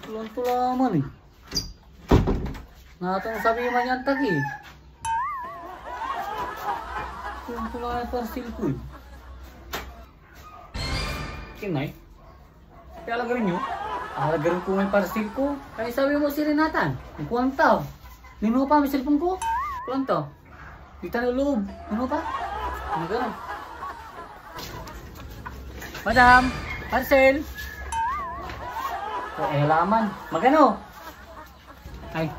Tulang-tulang man eh. Natang sabi man yan tag eh. Tulang-tulang yung parcel ko eh. Kinay? Kaya alagarin nyo? Alagarin ko may parcel ko. Kaya sabi mo si Renatan, ang kuwanta. Nino pa may cellphone ko? Kuwanta. Dito na loob. Nino pa? Ano gano'n? Madam, parcel. Eh, laman. Magano? Ay,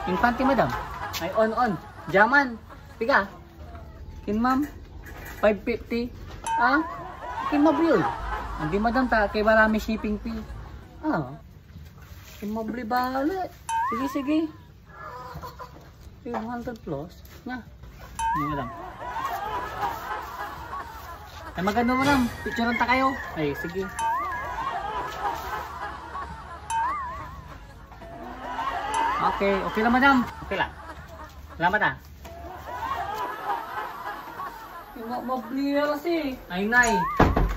infante madam. Ay, on. Jaman. Piga. Kin ma'am. 550. Ah? Kin mabli. Hindi madam ta. Kay marami shipping fee. Ah. Kin mabli bala. Sige. 200 plus. Nga. Nga madam. Ay, magano madam. Picturean ta kayo. Ay, sige. Okay lang madam. Okay lang. Salamat ah. Yung mabli kasi. Ay nay.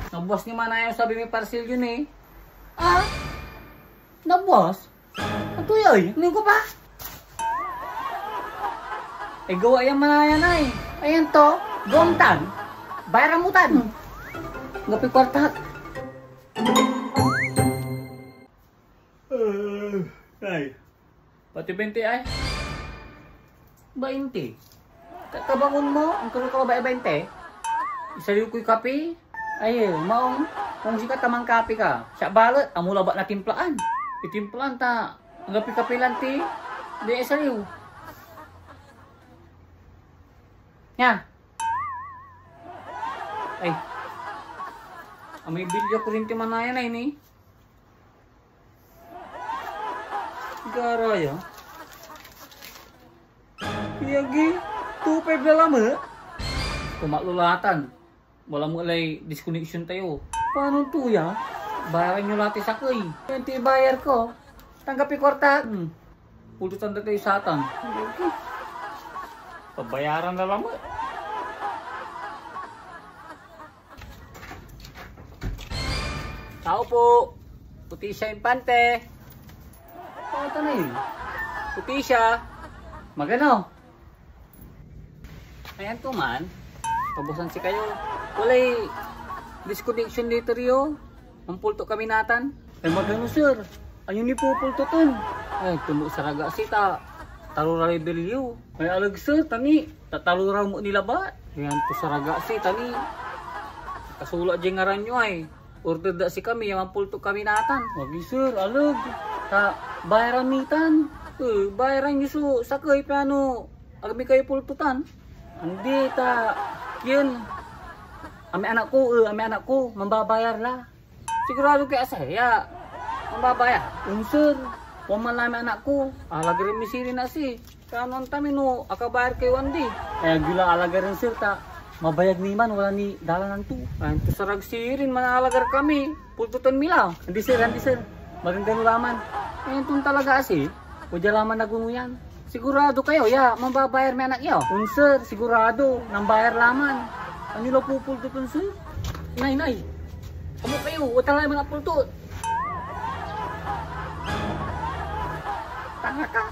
Nabuwas ni Manayaw sabi may parcel yun eh. Ah? Nabuwas? Ito yun. Hindi ko pa. Eh gawa yung Manaya na eh. Ayan to. Gomtan. Bayaran mutan. Gapi kwarta. Ay. Pati 20 ay? 20. Kabangon mo, ang tuloy ko ba 20? Isaliw ko'y kape? Ay, maong, kung sikat tamang kape ka, siya balot, amula ba na timplaan? Itimplaan ta, ang kape-kape lang ti, di isaliw. Nya? Ay, may bilyo ko rin ti Manaya na ini. Garaya. Iyagi, 2.5 na lang eh. Kumaklulatan. Wala mo alay disconnection tayo. Paano to ya? Bayaran nyo natin sa koy. Yan ito bayar ko. Tanggapi kwarta. Pulutan na tayo sa atan. Iyagi. Pabayaran na lang eh. Tao po. Puti siya impante. Ito na yun. Puti siya. Magano? Ayan to man. Pabusan si kayo. Walay disconnection dito rio. Ang pulto kami natan. Ay magano sir. Ayun ni pupulto ton. Ay tumo sa raga sita. Tarura rebelyo. Ay alag sir tani. Tatalura mo nila ba? Ayan to sa raga si tani. Kasula dyan ngaran nyo ay. Order da si kami. Yung pulto kami natan. Wagi sir alag. Ta bayaran mitan. Bayaran nyo so sakay paano agami kayo pultutan. Hindi ta yun. Ami anak ko mambabayar la. Sigurado kaya saya mambabayar. Unsur waman lami anak ko alagarin misirin na si kanon tamino akabayar kayo andi. Kaya gila alagarin sir ta mabayag ni man wala ni dalanan to. Ayan to sarag sirin manalagar kami pultutan mila. Hindi sir magandang laman. Ayan tong talaga asi. Pwede laman na yan. Sigurado kayo, ya, mambabayar may anak iyo. Sir, sigurado, nang bayar laman. Ano nila pupultutun, sir? Nay. Kamu kayo, utang lang mga pultut. Tanga ka.